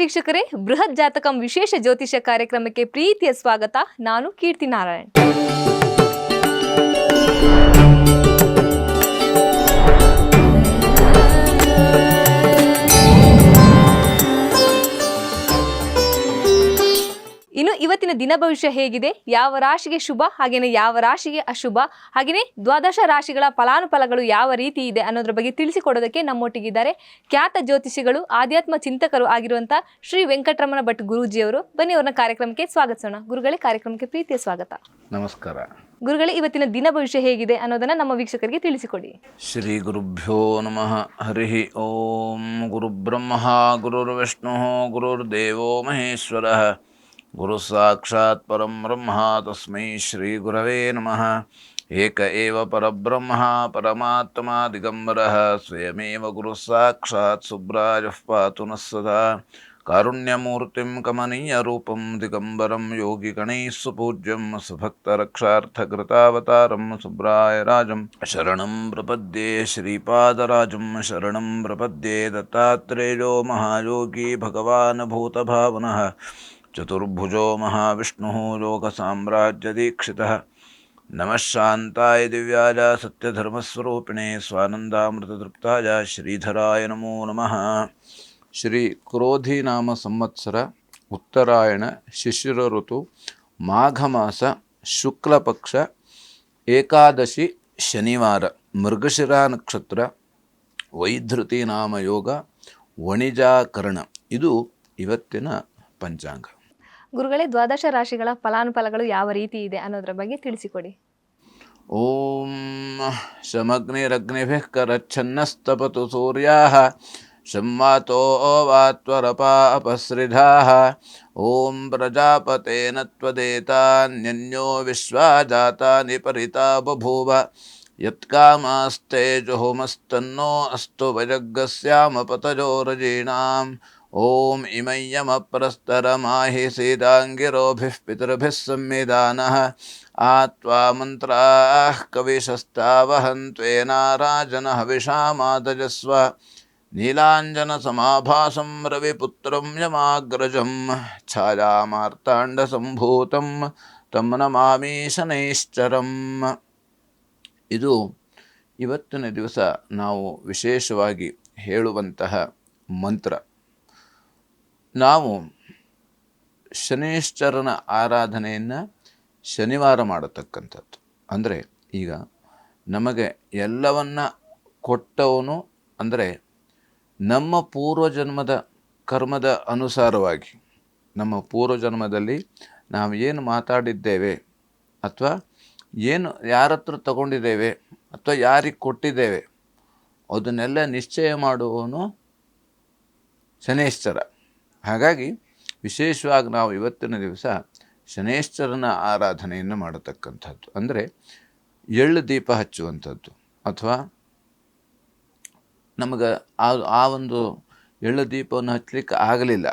ವೀಕ್ಷಕರೇ, ಬೃಹತ್ ಜಾತಕಂ ವಿಶೇಷ ಜ್ಯೋತಿಷ್ಯ ಕಾರ್ಯಕ್ರಮಕ್ಕೆ ಪ್ರೀತಿಯ ಸ್ವಾಗತ. ನಾನು ಕೀರ್ತಿ ನಾರಾಯಣ್. ಇನ್ನು ಇವತ್ತಿನ ದಿನ ಭವಿಷ್ಯ ಹೇಗಿದೆ, ಯಾವ ರಾಶಿಗೆ ಶುಭ ಹಾಗೇನೆ ಯಾವ ರಾಶಿಗೆ ಅಶುಭ, ಹಾಗೆಯೇ ದ್ವಾದಶ ರಾಶಿಗಳ ಫಲಾನುಫಲಗಳು ಯಾವ ರೀತಿ ಇದೆ ಅನ್ನೋದ್ರ ಬಗ್ಗೆ ತಿಳಿಸಿಕೊಡೋದಕ್ಕೆ ನಮ್ಮೊಟ್ಟಿಗಿದ್ದಾರೆ ಖ್ಯಾತ ಜ್ಯೋತಿಷಿಗಳು, ಆಧ್ಯಾತ್ಮ ಚಿಂತಕರು ಆಗಿರುವಂಥ ಶ್ರೀ ವೆಂಕಟರಮಣ ಭಟ್ ಗುರೂಜಿಯವರು. ಬನ್ನಿ ಅವ್ರನ್ನ ಕಾರ್ಯಕ್ರಮಕ್ಕೆ ಸ್ವಾಗತಿಸೋಣ. ಗುರುಗಳೇ, ಕಾರ್ಯಕ್ರಮಕ್ಕೆ ಪ್ರೀತಿಯ ಸ್ವಾಗತ. ನಮಸ್ಕಾರ. ಗುರುಗಳೇ, ಇವತ್ತಿನ ದಿನ ಭವಿಷ್ಯ ಹೇಗಿದೆ ಅನ್ನೋದನ್ನ ನಮ್ಮ ವೀಕ್ಷಕರಿಗೆ ತಿಳಿಸಿಕೊಡಿ. ಶ್ರೀ ಗುರುಭ್ಯೋ ನಮಃ. ಹರಿ ಓಂ. ಗುರುಬ್ರಹ್ಮ ಗುರುರ್ವಿಷ್ಣು ಗುರುರ್ದೇವೋ ಮಹೇಶ್ವರಃ. ಗುರು ಸಾಕ್ಷಾತ್ ಪರಂ ಬ್ರಹ್ಮ ತಸ್ಮೈ ಶ್ರೀ ಗುರವೇ ನಮಃ. ಏಕ ಏವ ಪರಬ್ರಹ್ಮ ಪರಮಾತ್ಮ ದಿಗಂಬರಃ. ಸ್ವಯಮೇವ ಗುರು ಸಾಕ್ಷಾತ್ ಸುಬ್ರಾಯಃ ಪಾತು ನಃ ಸದಾ. ಕಾರುಣ್ಯಮೂರ್ತಿಂ ಕಮನೀಯ ರೂಪಂ ದಿಗಂಬರಂ ಯೋಗಿ ಗಣೈಃ ಸುಪೂಜ್ಯಂ ಸುಭಕ್ತರಕ್ಷಾರ್ಥಕೃತಾವತಾರಂ ಸುಬ್ರಾಯ ರಾಜಂ ಶರಣಂ ಪ್ರಪದ್ಯೆ. ಶ್ರೀಪಾದರಾಜಂ ಶರಣಂ ಪ್ರಪದ್ಯೆ. ದತ್ತಾತ್ರೇಯೋ ಮಹಾಯೋಗಿ ಭಗವಾನ್ ಭೂತಭಾವನಃ. ಚತುರ್ಭುಜೋ ಮಹಾವಿಷ್ಣು ಲೋಕಸಾಮ್ರಾಜ್ಯದೀಕ್ಷಿತಃ. ನಮಃ ಶಾಂತಾಯ ದಿವ್ಯಾಯ ಸತ್ಯಧರ್ಮಸ್ವರೂಪಿಣೆ ಸ್ವಾನಂದಾಮೃತತೃಪ್ತಾಯ ಶ್ರೀಧರಾಯ ನಮೋ ನಮಃ. ಶ್ರೀ ಕ್ರೋಧಿ ನಾಮ ಸಂವತ್ಸರ ಉತ್ತರಾಯಣ ಶಿಶಿರ ಋತು ಮಾಘ ಮಾಸ ಶುಕ್ಲಪಕ್ಷ ಏಕಾದಶಿ ಶನಿವಾರ ಮೃಗಶಿರ ನಕ್ಷತ್ರ ವೈಧೃತಿ ನಾಮ ಯೋಗ ವಣಿಜಾಕರಣ. ಇದು ಇವತ್ತಿನ ಪಂಚಾಂಗ. ಗುರುಗಳೇ, ದ್ವಾದಶ ರಾಶಿಗಳ ಫಲಾನುಫಲಗಳು ಯಾವ ರೀತಿ ಇದೆ ಅನ್ನೋದ್ರ ಬಗ್ಗೆ ತಿಳಿಸಿಕೊಡಿ. ಓಂ ಶಮಗ್ನಿರಗ್ನಿಭಿಃ ಕರಚ್ಛನ್ನಸ್ತಪತು ಸೂರ್ಯಾಃ ಶಮ್ಮಾತೋ ವಾತ್ವರಪಾಪಸ್ರಿಧಾಃ. ಓಂ ಪ್ರಜಾಪತೇನ ತ್ವದೇತಾನ್ಯನ್ಯೋ ವಿಶ್ವಾ ಜಾತಾನಿ ಪರಿತಾ ಬಭೂವ. ಯತ್ಕಾಮಾಸ್ತೆ ಜುಹುಮಸ್ತನ್ನೋ ಅಸ್ತು ವಯಗ್ಗಸ್ಯಾಮ ಪತಜೋ ರಜೀಣಾಂ. ಓಂ ಇಮಯ್ಯಮಪ್ರಸ್ತರಮಾಹಿ ಸೀದಾಂಗಿರೋಭಿಃ ಪಿತೃಭಿಃ ಸಂವಿಧಾನಃ. ಆತ್ವಾ ಮಂತ್ರಾಃ ಕವಿಶಸ್ತಾವಹಂತ್ವೇನಾರಾಜನ ಹವಿಷಾಮಾದಜಸ್ವ. ನೀಲಾಂಜನ ಸಮಾಭಾಸಂ ರವಿಪುತ್ರಂ ಯಮಾಗ್ರಜಂ ಛಾಯಾಮಾರ್ತಾಂಡ ಸಂಭೂತಂ ತಂ ನಮಾಮಿ ಶನೈಶ್ಚರಂ. ಇದು ಇವತ್ತಿನ ದಿವಸ ನಾವು ವಿಶೇಷವಾಗಿ ಹೇಳುವಂತಹ ಮಂತ್ರ. ನಾವು ಶನೈಶ್ಚರನ ಆರಾಧನೆಯನ್ನು ಶನಿವಾರ ಮಾಡತಕ್ಕಂಥದ್ದು. ಅಂದರೆ ಈಗ ನಮಗೆ ಎಲ್ಲವನ್ನ ಕೊಟ್ಟವನು, ಅಂದರೆ ನಮ್ಮ ಪೂರ್ವಜನ್ಮದ ಕರ್ಮದ ಅನುಸಾರವಾಗಿ ನಮ್ಮ ಪೂರ್ವಜನ್ಮದಲ್ಲಿ ನಾವು ಏನು ಮಾತಾಡಿದ್ದೇವೆ ಅಥವಾ ಏನು ಯಾರ ಹತ್ರ ತಗೊಂಡಿದ್ದೇವೆ ಅಥವಾ ಯಾರಿಗೆ ಕೊಟ್ಟಿದ್ದೇವೆ ಅದನ್ನೆಲ್ಲ ನಿಶ್ಚಯ ಮಾಡುವವನು ಶನೈಶ್ಚರ. ಹಾಗಾಗಿ ವಿಶೇಷವಾಗಿ ನಾವು ಇವತ್ತಿನ ದಿವಸ ಶನೈಶ್ಚರನ ಆರಾಧನೆಯನ್ನು ಮಾಡತಕ್ಕಂಥದ್ದು. ಅಂದರೆ ಎಳ್ಳು ದೀಪ ಹಚ್ಚುವಂಥದ್ದು, ಅಥವಾ ನಮಗೆ ಆ ಒಂದು ಎಳ್ಳು ದೀಪವನ್ನು ಹಚ್ಚಲಿಕ್ಕೆ ಆಗಲಿಲ್ಲ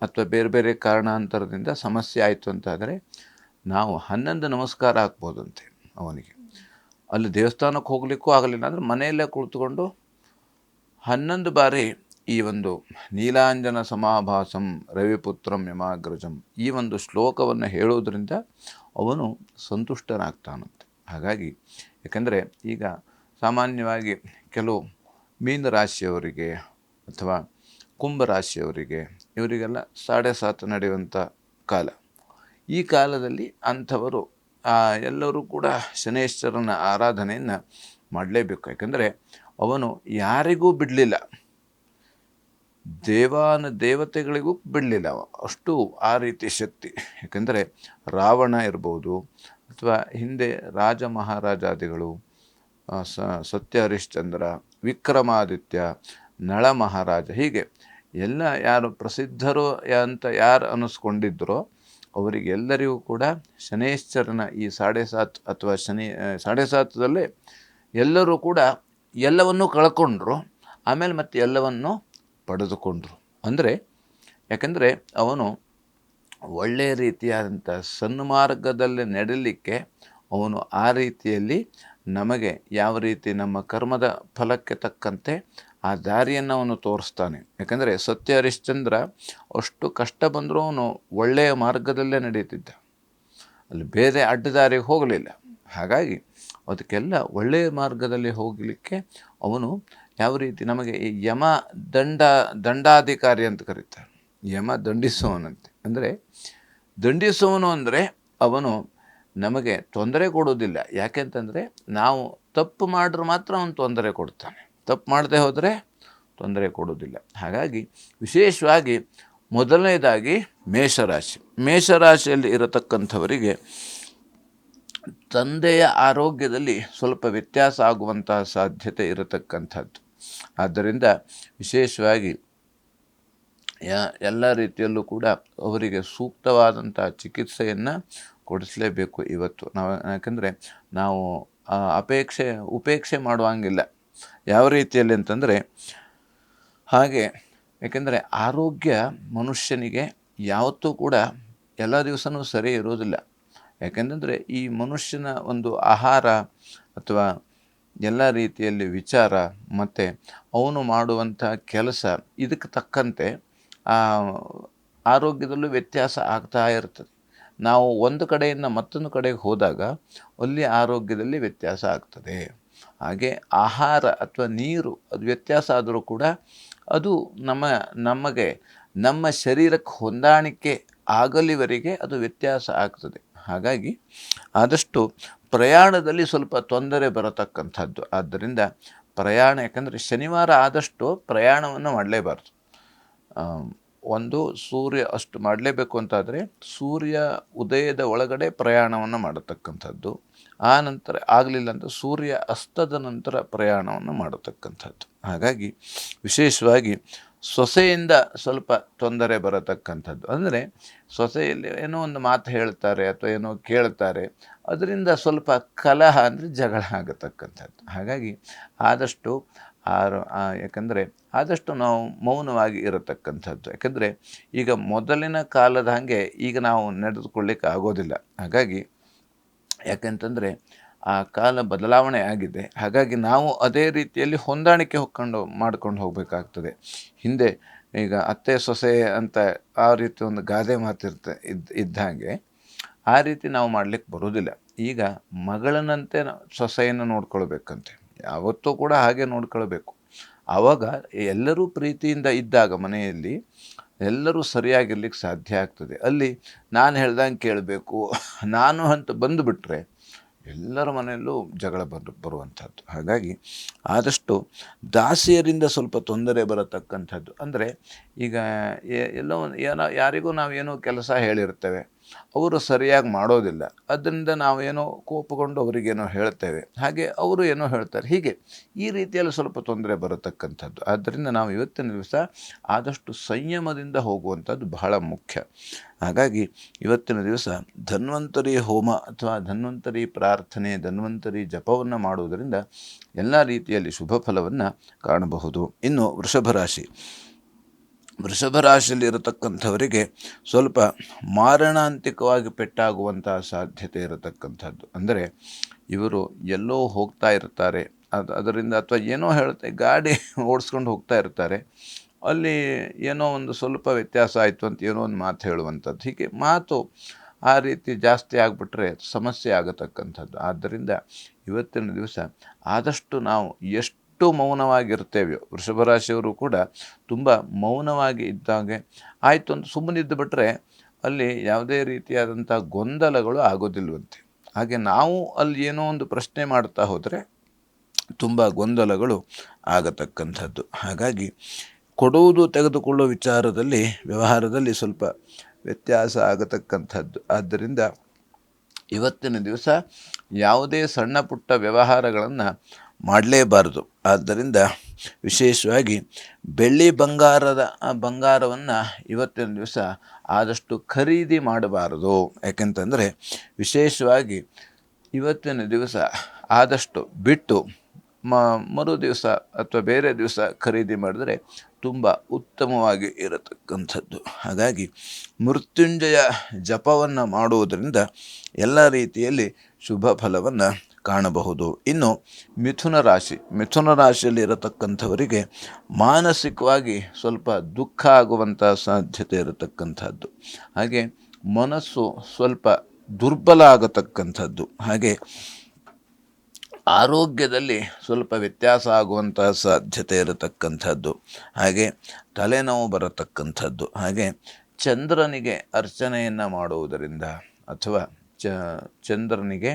ಅಥವಾ ಬೇರೆ ಬೇರೆ ಕಾರಣಾಂತರದಿಂದ ಸಮಸ್ಯೆ ಆಯಿತು ಅಂತಾದರೆ ನಾವು 11 ನಮಸ್ಕಾರ ಹಾಕ್ಬೋದಂತೆ ಅವನಿಗೆ. ಅಲ್ಲಿ ದೇವಸ್ಥಾನಕ್ಕೆ ಹೋಗಲಿಕ್ಕೂ ಆಗಲಿಲ್ಲ ಅಂದರೆ ಮನೆಯಲ್ಲೇ ಕುಳಿತುಕೊಂಡು 11 ಬಾರಿ ಈ ಒಂದು ನೀಲಾಂಜನ ಸಮಾಭಾಸಂ ರವಿಪುತ್ರಂ ಯಮಾಗ್ರಜಂ ಈ ಒಂದು ಶ್ಲೋಕವನ್ನು ಹೇಳೋದ್ರಿಂದ ಅವನು ಸಂತುಷ್ಟನಾಗ್ತಾನಂತೆ. ಹಾಗಾಗಿ ಯಾಕಂದರೆ ಈಗ ಸಾಮಾನ್ಯವಾಗಿ ಕೆಲವು ಮೀನರಾಶಿಯವರಿಗೆ ಅಥವಾ ಕುಂಭರಾಶಿಯವರಿಗೆ ಇವರಿಗೆಲ್ಲ 7:30 ನಡೆಯುವಂಥ ಕಾಲ. ಈ ಕಾಲದಲ್ಲಿ ಅಂಥವರು ಎಲ್ಲರೂ ಕೂಡ ಶನೈಶ್ಚರನ ಆರಾಧನೆಯನ್ನು ಮಾಡಲೇಬೇಕು. ಯಾಕಂದರೆ ಅವನು ಯಾರಿಗೂ ಬಿಡಲಿಲ್ಲ, ದೇವತೆಗಳಿಗೂ ಬಿಡಲಿಲ್ಲ. ಅಷ್ಟು ಆ ರೀತಿ ಶಕ್ತಿ. ಯಾಕಂದರೆ ರಾವಣ ಇರ್ಬೋದು, ಅಥವಾ ಹಿಂದೆ ರಾಜ ಮಹಾರಾಜಾದಿಗಳು, ಸತ್ಯ ಹರಿಶ್ಚಂದ್ರ, ವಿಕ್ರಮಾದಿತ್ಯ, ನಳ ಮಹಾರಾಜ, ಹೀಗೆ ಎಲ್ಲ ಯಾರು ಪ್ರಸಿದ್ಧರು ಅಂತ ಯಾರು ಅನ್ನಿಸ್ಕೊಂಡಿದ್ದರೋ ಅವರಿಗೆಲ್ಲರಿಗೂ ಕೂಡ ಶನೈಶ್ಚರನ ಈ 7:30 ಅಥವಾ 7:30 ಎಲ್ಲರೂ ಕೂಡ ಎಲ್ಲವನ್ನೂ ಕಳ್ಕೊಂಡ್ರು, ಆಮೇಲೆ ಮತ್ತೆ ಎಲ್ಲವನ್ನು ಪಡೆದುಕೊಂಡ್ರು. ಅಂದರೆ ಯಾಕಂದರೆ ಅವನು ಒಳ್ಳೆಯ ರೀತಿಯಾದಂಥ ಸನ್ಮಾರ್ಗದಲ್ಲಿ ನಡೆಯಲಿಕ್ಕೆ ಅವನು ಆ ರೀತಿಯಲ್ಲಿ ನಮಗೆ ಯಾವ ರೀತಿ ನಮ್ಮ ಕರ್ಮದ ಫಲಕ್ಕೆ ತಕ್ಕಂತೆ ಆ ದಾರಿಯನ್ನು ಅವನು ತೋರಿಸ್ತಾನೆ. ಯಾಕಂದರೆ ಸತ್ಯ ಹರಿಶ್ಚಂದ್ರ ಅಷ್ಟು ಕಷ್ಟ ಬಂದರೂ ಅವನು ಒಳ್ಳೆಯ ಮಾರ್ಗದಲ್ಲೇ ನಡೀತಿದ್ದ, ಅಲ್ಲಿ ಬೇರೆ ಅಡ್ಡದಾರಿಗೆ ಹೋಗಲಿಲ್ಲ. ಹಾಗಾಗಿ ಅದಕ್ಕೆಲ್ಲ ಒಳ್ಳೆಯ ಮಾರ್ಗದಲ್ಲಿ ಹೋಗಲಿಕ್ಕೆ ಅವನು ಯಾವ ರೀತಿ ನಮಗೆ ಈ ಯಮ ದಂಡಾಧಿಕಾರಿ ಅಂತ ಕರೀತಾರೆ. ಯಮ ದಂಡಿಸುವವನಂತೆ. ಅಂದರೆ ದಂಡಿಸುವವನು ಅಂದರೆ ಅವನು ನಮಗೆ ತೊಂದರೆ ಕೊಡೋದಿಲ್ಲ. ಯಾಕೆಂತಂದರೆ ನಾವು ತಪ್ಪು ಮಾಡಿದ್ರೆ ಮಾತ್ರ ಅವನು ತೊಂದರೆ ಕೊಡ್ತಾನೆ, ತಪ್ಪು ಮಾಡದೆ ಹೋದರೆ ತೊಂದರೆ ಕೊಡೋದಿಲ್ಲ. ಹಾಗಾಗಿ ವಿಶೇಷವಾಗಿ ಮೊದಲನೇದಾಗಿ ಮೇಷರಾಶಿಯಲ್ಲಿ ಇರತಕ್ಕಂಥವರಿಗೆ ತಂದೆಯ ಆರೋಗ್ಯದಲ್ಲಿ ಸ್ವಲ್ಪ ವ್ಯತ್ಯಾಸ ಆಗುವಂತಹ ಸಾಧ್ಯತೆ ಇರತಕ್ಕಂಥದ್ದು. ಆದ್ದರಿಂದ ವಿಶೇಷವಾಗಿ ಎಲ್ಲ ರೀತಿಯಲ್ಲೂ ಕೂಡ ಅವರಿಗೆ ಸೂಕ್ತವಾದಂಥ ಚಿಕಿತ್ಸೆಯನ್ನು ಕೊಡಿಸಲೇಬೇಕು ಇವತ್ತು ನಾವು. ಯಾಕಂದರೆ ನಾವು ಉಪೇಕ್ಷೆ ಮಾಡುವಂಗಿಲ್ಲ. ಯಾವ ರೀತಿಯಲ್ಲಿ ಅಂತಂದರೆ ಹಾಗೆ, ಯಾಕೆಂದರೆ ಆರೋಗ್ಯ ಮನುಷ್ಯನಿಗೆ ಯಾವತ್ತೂ ಕೂಡ ಎಲ್ಲ ದಿವಸನೂ ಸರಿ ಇರೋದಿಲ್ಲ. ಯಾಕೆಂದರೆ ಈ ಮನುಷ್ಯನ ಒಂದು ಆಹಾರ ಅಥವಾ ಎಲ್ಲ ರೀತಿಯಲ್ಲಿ ವಿಚಾರ ಮತ್ತು ಅವನು ಮಾಡುವಂಥ ಕೆಲಸ ಇದಕ್ಕೆ ತಕ್ಕಂತೆ ಆರೋಗ್ಯದಲ್ಲೂ ವ್ಯತ್ಯಾಸ ಆಗ್ತಾ ಇರ್ತದೆ. ನಾವು ಒಂದು ಕಡೆಯಿಂದ ಮತ್ತೊಂದು ಕಡೆಗೆ ಹೋದಾಗ ಅಲ್ಲಿ ಆರೋಗ್ಯದಲ್ಲಿ ವ್ಯತ್ಯಾಸ ಆಗ್ತದೆ. ಹಾಗೆ ಆಹಾರ ಅಥವಾ ನೀರು ಅದು ವ್ಯತ್ಯಾಸ ಆದರೂ ಕೂಡ ಅದು ನಮಗೆ ನಮ್ಮ ಶರೀರಕ್ಕೆ ಹೊಂದಾಣಿಕೆ ಆಗಲಿವರೆಗೆ ಅದು ವ್ಯತ್ಯಾಸ ಆಗ್ತದೆ. ಹಾಗಾಗಿ ಆದಷ್ಟು ಪ್ರಯಾಣದಲ್ಲಿ ಸ್ವಲ್ಪ ತೊಂದರೆ ಬರತಕ್ಕಂಥದ್ದು. ಆದ್ದರಿಂದ ಪ್ರಯಾಣ, ಯಾಕಂದರೆ ಶನಿವಾರ ಆದಷ್ಟು ಪ್ರಯಾಣವನ್ನು ಮಾಡಲೇಬಾರ್ದು. ಒಂದು ಸೂರ್ಯ ಅಷ್ಟು ಮಾಡಲೇಬೇಕು ಅಂತಾದರೆ ಸೂರ್ಯ ಉದಯದ ಒಳಗಡೆ ಪ್ರಯಾಣವನ್ನು ಮಾಡತಕ್ಕಂಥದ್ದು. ಆ ನಂತರ ಆಗಲಿಲ್ಲ ಅಂತ ಸೂರ್ಯ ಅಸ್ತದ ನಂತರ ಪ್ರಯಾಣವನ್ನು ಮಾಡತಕ್ಕಂಥದ್ದು. ಹಾಗಾಗಿ ವಿಶೇಷವಾಗಿ ಸೊಸೆಯಿಂದ ಸ್ವಲ್ಪ ತೊಂದರೆ ಬರತಕ್ಕಂಥದ್ದು. ಅಂದರೆ ಸೊಸೆಯಲ್ಲಿ ಏನೋ ಒಂದು ಮಾತು ಹೇಳ್ತಾರೆ ಅಥವಾ ಏನೋ ಕೇಳ್ತಾರೆ, ಅದರಿಂದ ಸ್ವಲ್ಪ ಕಲಹ ಅಂದರೆ ಜಗಳ ಆಗತಕ್ಕಂಥದ್ದು. ಹಾಗಾಗಿ ಆದಷ್ಟು ಯಾಕಂದರೆ ಆದಷ್ಟು ನಾವು ಮೌನವಾಗಿ ಇರತಕ್ಕಂಥದ್ದು. ಯಾಕಂದರೆ ಈಗ ಮೊದಲಿನ ಕಾಲದ ಹಾಗೆ ಈಗ ನಾವು ನಡೆದುಕೊಳ್ಳಿಕ್ಕೆ ಆಗೋದಿಲ್ಲ. ಹಾಗಾಗಿ ಯಾಕೆಂತಂದರೆ ಆ ಕಾಲ ಬದಲಾವಣೆ ಆಗಿದೆ. ಹಾಗಾಗಿ ನಾವು ಅದೇ ರೀತಿಯಲ್ಲಿ ಹೊಂದಾಣಿಕೆ ಮಾಡ್ಕೊಂಡು ಹೋಗಬೇಕಾಗ್ತದೆ. ಹಿಂದೆ ಈಗ ಅತ್ತೆ ಸೊಸೆ ಅಂತ ಆ ರೀತಿ ಒಂದು ಗಾದೆ ಇದ್ದಂಗೆ ಆ ರೀತಿ ನಾವು ಮಾಡಲಿಕ್ಕೆ ಬರೋದಿಲ್ಲ. ಈಗ ಮಗಳನಂತೆ ಸೊಸೆಯನ್ನು ನೋಡ್ಕೊಳ್ಬೇಕಂತೆ, ಯಾವತ್ತೂ ಕೂಡ ಹಾಗೆ ನೋಡ್ಕೊಳ್ಬೇಕು. ಆವಾಗ ಎಲ್ಲರೂ ಪ್ರೀತಿಯಿಂದ ಇದ್ದಾಗ ಮನೆಯಲ್ಲಿ ಎಲ್ಲರೂ ಸರಿಯಾಗಿರ್ಲಿಕ್ಕೆ ಸಾಧ್ಯ ಆಗ್ತದೆ. ಅಲ್ಲಿ ನಾನು ಹೇಳ್ದಂಗೆ ಕೇಳಬೇಕು ನಾನು ಅಂತ ಬಂದುಬಿಟ್ರೆ ಎಲ್ಲರ ಮನೆಯಲ್ಲೂ ಜಗಳ ಬರುವಂಥದ್ದು. ಹಾಗಾಗಿ ಆದಷ್ಟು ದಾಸಿಯರಿಂದ ಸ್ವಲ್ಪ ತೊಂದರೆ ಬರತಕ್ಕಂಥದ್ದು. ಅಂದರೆ ಈಗ ಯಾರಿಗೂ ನಾವೇನೋ ಕೆಲಸ ಹೇಳಿರ್ತೇವೆ, ಅವರು ಸರಿಯಾಗಿ ಮಾಡೋದಿಲ್ಲ, ಅದರಿಂದ ನಾವೇನೋ ಕೋಪಗೊಂಡು ಅವರಿಗೇನೋ ಹೇಳ್ತೇವೆ, ಹಾಗೆ ಅವರು ಏನೋ ಹೇಳ್ತಾರೆ. ಹೀಗೆ ಈ ರೀತಿಯಲ್ಲಿ ಸ್ವಲ್ಪ ತೊಂದರೆ ಬರತಕ್ಕಂಥದ್ದು. ಆದ್ದರಿಂದ ನಾವು ಇವತ್ತಿನ ದಿವಸ ಆದಷ್ಟು ಸಂಯಮದಿಂದ ಹೋಗುವಂಥದ್ದು ಬಹಳ ಮುಖ್ಯ. ಹಾಗಾಗಿ ಇವತ್ತಿನ ದಿವಸ ಧನ್ವಂತರಿ ಹೋಮ ಅಥವಾ ಧನ್ವಂತರಿ ಪ್ರಾರ್ಥನೆ, ಧನ್ವಂತರಿ ಜಪವನ್ನು ಮಾಡುವುದರಿಂದ ಎಲ್ಲ ರೀತಿಯಲ್ಲಿ ಶುಭ ಫಲವನ್ನು ಕಾಣಬಹುದು. ಇನ್ನು ವೃಷಭ ರಾಶಿಯಲ್ಲಿ ಇರತಕ್ಕಂಥವರಿಗೆ ಸ್ವಲ್ಪ ಮಾರಣಾಂತಿಕವಾಗಿ ಪೆಟ್ಟಾಗುವಂತಹ ಸಾಧ್ಯತೆ ಇರತಕ್ಕಂಥದ್ದು. ಅಂದರೆ ಇವರು ಎಲ್ಲೋ ಹೋಗ್ತಾ ಇರ್ತಾರೆ, ಅದರಿಂದ ಅಥವಾ ಏನೋ ಗಾಡಿ ಓಡಿಸ್ಕೊಂಡು ಹೋಗ್ತಾ ಇರ್ತಾರೆ, ಅಲ್ಲಿ ಏನೋ ಒಂದು ಸ್ವಲ್ಪ ವ್ಯತ್ಯಾಸ ಆಯಿತು ಅಂತ ಏನೋ ಒಂದು ಮಾತು ಹೇಳುವಂಥದ್ದು. ಹೀಗೆ ಮಾತು ಆ ರೀತಿ ಜಾಸ್ತಿ ಆಗಿಬಿಟ್ರೆ ಸಮಸ್ಯೆ ಆಗತಕ್ಕಂಥದ್ದು. ಆದ್ದರಿಂದ ಇವತ್ತಿನ ದಿವಸ ಆದಷ್ಟು ನಾವು ಎಷ್ಟು ಮೌನವಾಗಿರ್ತೇವೆಯೋ, ವೃಷಭ ರಾಶಿಯವರು ಕೂಡ ತುಂಬ ಮೌನವಾಗಿ ಇದ್ದಾಗೆ ಆಯಿತು ಅಂತ ಸುಮ್ಮನಿದ್ದು ಬಿಟ್ಟರೆ ಅಲ್ಲಿ ಯಾವುದೇ ರೀತಿಯಾದಂಥ ಗೊಂದಲಗಳು ಆಗೋದಿಲ್ವಂತೆ. ಹಾಗೆ ನಾವು ಅಲ್ಲಿ ಏನೋ ಒಂದು ಪ್ರಶ್ನೆ ಮಾಡ್ತಾ ಹೋದರೆ ತುಂಬ ಗೊಂದಲಗಳು ಆಗತಕ್ಕಂಥದ್ದು. ಹಾಗಾಗಿ ಕೊಡುವುದು ತೆಗೆದುಕೊಳ್ಳುವ ವಿಚಾರದಲ್ಲಿ ವ್ಯವಹಾರದಲ್ಲಿ ಸ್ವಲ್ಪ ವ್ಯತ್ಯಾಸ ಆಗತಕ್ಕಂಥದ್ದು. ಆದ್ದರಿಂದ ಇವತ್ತಿನ ದಿವಸ ಯಾವುದೇ ಸಣ್ಣ ಪುಟ್ಟ ವ್ಯವಹಾರಗಳನ್ನು ಮಾಡಲೇಬಾರದು. ಆದ್ದರಿಂದ ವಿಶೇಷವಾಗಿ ಬೆಳ್ಳಿ ಬಂಗಾರವನ್ನು ಇವತ್ತಿನ ದಿವಸ ಆದಷ್ಟು ಖರೀದಿ ಮಾಡಬಾರದು. ಯಾಕೆಂತಂದರೆ ವಿಶೇಷವಾಗಿ ಇವತ್ತಿನ ದಿವಸ ಆದಷ್ಟು ಬಿಟ್ಟು ಮರು ದಿವಸ ಅಥವಾ ಬೇರೆ ದಿವಸ ಖರೀದಿ ಮಾಡಿದರೆ ತುಂಬ ಉತ್ತಮವಾಗಿ ಇರತಕ್ಕಂಥದ್ದು. ಹಾಗಾಗಿ ಮೃತ್ಯುಂಜಯ ಜಪವನ್ನು ಮಾಡುವುದರಿಂದ ಎಲ್ಲ ರೀತಿಯಲ್ಲಿ ಶುಭ ಫಲವನ್ನು ಕಾಣಬಹುದು. ಇನ್ನು ಮಿಥುನ ರಾಶಿಯಲ್ಲಿ ಇರತಕ್ಕಂಥವರಿಗೆ ಮಾನಸಿಕವಾಗಿ ಸ್ವಲ್ಪ ದುಃಖ ಆಗುವಂಥ ಸಾಧ್ಯತೆ ಇರತಕ್ಕಂಥದ್ದು. ಹಾಗೆ ಮನಸ್ಸು ಸ್ವಲ್ಪ ದುರ್ಬಲ ಆಗತಕ್ಕಂಥದ್ದು. ಹಾಗೆ ಆರೋಗ್ಯದಲ್ಲಿ ಸ್ವಲ್ಪ ವ್ಯತ್ಯಾಸ ಆಗುವಂಥ ಸಾಧ್ಯತೆ ಇರತಕ್ಕಂಥದ್ದು. ಹಾಗೆ ತಲೆನೋವು ಬರತಕ್ಕಂಥದ್ದು. ಹಾಗೆ ಚಂದ್ರನಿಗೆ ಅರ್ಚನೆಯನ್ನು ಮಾಡುವುದರಿಂದ ಅಥವಾ ಚಂದ್ರನಿಗೆ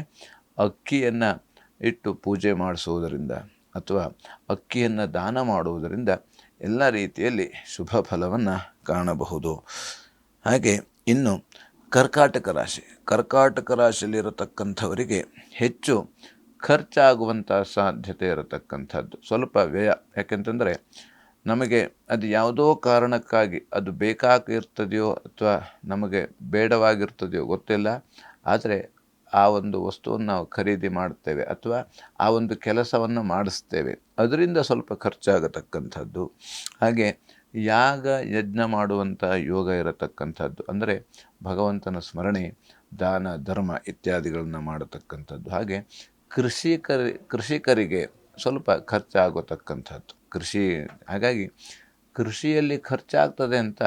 ಅಕ್ಕಿಯನ್ನು ಇಟ್ಟು ಪೂಜೆ ಮಾಡಿಸುವುದರಿಂದ ಅಥವಾ ಅಕ್ಕಿಯನ್ನು ದಾನ ಮಾಡುವುದರಿಂದ ಎಲ್ಲ ರೀತಿಯಲ್ಲಿ ಶುಭ ಫಲವನ್ನು ಕಾಣಬಹುದು. ಹಾಗೆ ಇನ್ನು ಕರ್ಕಾಟಕ ರಾಶಿಯಲ್ಲಿರತಕ್ಕಂಥವರಿಗೆ ಹೆಚ್ಚು ಖರ್ಚಾಗುವಂಥ ಸಾಧ್ಯತೆ ಇರತಕ್ಕಂಥದ್ದು, ಸ್ವಲ್ಪ ವ್ಯಯ. ಯಾಕೆಂತಂದರೆ ನಮಗೆ ಅದು ಯಾವುದೋ ಕಾರಣಕ್ಕಾಗಿ ಅದು ಬೇಕಾಗಿರ್ತದೆಯೋ ಅಥವಾ ನಮಗೆ ಬೇಡವಾಗಿರ್ತದೆಯೋ ಗೊತ್ತಿಲ್ಲ, ಆದರೆ ಆ ಒಂದು ವಸ್ತುವನ್ನು ನಾವು ಖರೀದಿ ಮಾಡ್ತೇವೆ ಅಥವಾ ಆ ಒಂದು ಕೆಲಸವನ್ನು ಮಾಡಿಸ್ತೇವೆ, ಅದರಿಂದ ಸ್ವಲ್ಪ ಖರ್ಚಾಗತಕ್ಕಂಥದ್ದು. ಹಾಗೆ ಯಾಗ ಯಜ್ಞ ಮಾಡುವಂಥ ಯೋಗ ಇರತಕ್ಕಂಥದ್ದು, ಅಂದರೆ ಭಗವಂತನ ಸ್ಮರಣೆ, ದಾನ ಧರ್ಮ ಇತ್ಯಾದಿಗಳನ್ನು ಮಾಡತಕ್ಕಂಥದ್ದು. ಹಾಗೆ ಕೃಷಿಕರಿಗೆ ಸ್ವಲ್ಪ ಖರ್ಚಾಗತಕ್ಕಂಥದ್ದು ಹಾಗಾಗಿ ಕೃಷಿಯಲ್ಲಿ ಖರ್ಚಾಗ್ತದೆ ಅಂತ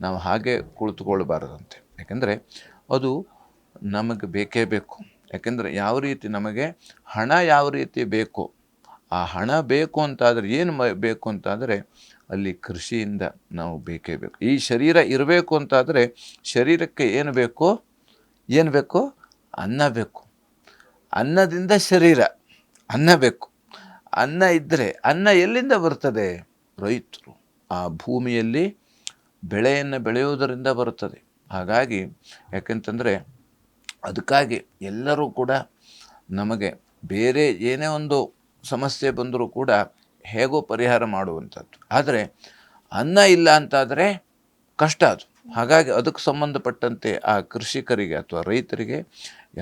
ನಾವು ಹಾಗೆ ಕುಳಿತುಕೊಳ್ಬಾರದಂತೆ. ಯಾಕೆಂದರೆ ಅದು ನಮಗೆ ಬೇಕೇ ಬೇಕು. ಯಾಕೆಂದರೆ ಯಾವ ರೀತಿ ನಮಗೆ ಹಣ ಯಾವ ರೀತಿ ಬೇಕು, ಆ ಹಣ ಬೇಕು ಅಂತಾದರೆ ಏನು ಬೇಕು ಅಂತಾದರೆ ಅಲ್ಲಿ ಕೃಷಿಯಿಂದ ನಾವು ಬೇಕೇ ಬೇಕು. ಈ ಶರೀರ ಇರಬೇಕು ಅಂತಾದರೆ ಶರೀರಕ್ಕೆ ಏನು ಬೇಕು? ಅನ್ನ ಬೇಕು. ಅನ್ನದಿಂದ ಶರೀರ, ಅನ್ನ ಬೇಕು. ಅನ್ನ ಇದ್ದರೆ ಅನ್ನ ಎಲ್ಲಿಂದ ಬರ್ತದೆ? ರೈತರು ಆ ಭೂಮಿಯಲ್ಲಿ ಬೆಳೆಯನ್ನು ಬೆಳೆಯುವುದರಿಂದ ಬರುತ್ತದೆ. ಹಾಗಾಗಿ ಯಾಕೆಂತಂದರೆ ಅದಕ್ಕಾಗಿ ಎಲ್ಲರೂ ಕೂಡ ನಮಗೆ ಬೇರೆ ಏನೇ ಒಂದು ಸಮಸ್ಯೆ ಬಂದರೂ ಕೂಡ ಹೇಗೋ ಪರಿಹಾರ ಮಾಡುವಂಥದ್ದು. ಆದರೆ ಅನ್ನ ಇಲ್ಲ ಅಂತಾದರೆ ಕಷ್ಟ ಅದು. ಹಾಗಾಗಿ ಅದಕ್ಕೆ ಸಂಬಂಧಪಟ್ಟಂತೆ ಆ ಕೃಷಿಕರಿಗೆ ಅಥವಾ ರೈತರಿಗೆ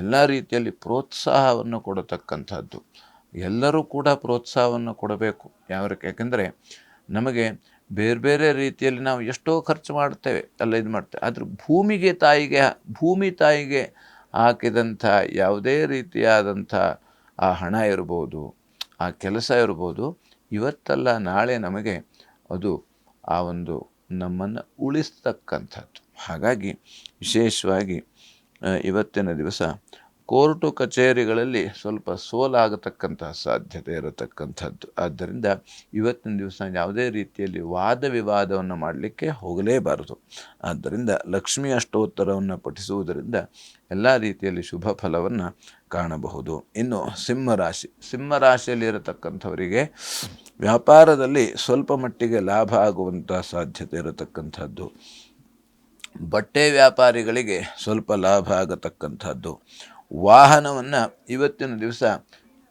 ಎಲ್ಲ ರೀತಿಯಲ್ಲಿ ಪ್ರೋತ್ಸಾಹವನ್ನು ಕೊಡತಕ್ಕಂಥದ್ದು. ಎಲ್ಲರೂ ಕೂಡ ಪ್ರೋತ್ಸಾಹವನ್ನು ಕೊಡಬೇಕು. ಯಾಕೆಂದರೆ ನಮಗೆ ಬೇರೆ ಬೇರೆ ರೀತಿಯಲ್ಲಿ ನಾವು ಎಷ್ಟೋ ಖರ್ಚು ಮಾಡ್ತೇವೆ, ಇದು ಮಾಡ್ತೇವೆ. ಆದರೆ ಭೂಮಿ ತಾಯಿಗೆ ಹಾಕಿದಂಥ ಯಾವುದೇ ರೀತಿಯಾದಂಥ ಆ ಹಣ ಇರ್ಬೋದು, ಆ ಕೆಲಸ ಇರ್ಬೋದು, ಇವತ್ತಲ್ಲ ನಾಳೆ ನಮಗೆ ಅದು ಆ ಒಂದು ನಮ್ಮನ್ನು ಉಳಿಸ್ತಕ್ಕಂಥದ್ದು. ಹಾಗಾಗಿ ವಿಶೇಷವಾಗಿ ಇವತ್ತಿನ ದಿವಸ ಕೋರ್ಟು ಕಚೇರಿಗಳಲ್ಲಿ ಸ್ವಲ್ಪ ಸೋಲಾಗತಕ್ಕಂಥ ಸಾಧ್ಯತೆ ಇರತಕ್ಕಂಥದ್ದು. ಆದ್ದರಿಂದ ಇವತ್ತಿನ ದಿವಸ ಯಾವುದೇ ರೀತಿಯಲ್ಲಿ ವಾದ ವಿವಾದವನ್ನು ಮಾಡಲಿಕ್ಕೆ ಹೋಗಲೇಬಾರದು. ಆದ್ದರಿಂದ ಲಕ್ಷ್ಮೀ ಅಷ್ಟೋತ್ತರವನ್ನು ಪಠಿಸುವುದರಿಂದ ಎಲ್ಲ ರೀತಿಯಲ್ಲಿ ಶುಭ ಫಲವನ್ನು ಕಾಣಬಹುದು. ಇನ್ನು ಸಿಂಹರಾಶಿಯಲ್ಲಿರತಕ್ಕಂಥವರಿಗೆ ವ್ಯಾಪಾರದಲ್ಲಿ ಸ್ವಲ್ಪ ಮಟ್ಟಿಗೆ ಲಾಭ ಆಗುವಂಥ ಸಾಧ್ಯತೆ ಇರತಕ್ಕಂಥದ್ದು. ಬಟ್ಟೆ ವ್ಯಾಪಾರಿಗಳಿಗೆ ಸ್ವಲ್ಪ ಲಾಭ ಆಗತಕ್ಕಂಥದ್ದು. ವಾಹನವನ್ನು ಇವತ್ತಿನ ದಿವಸ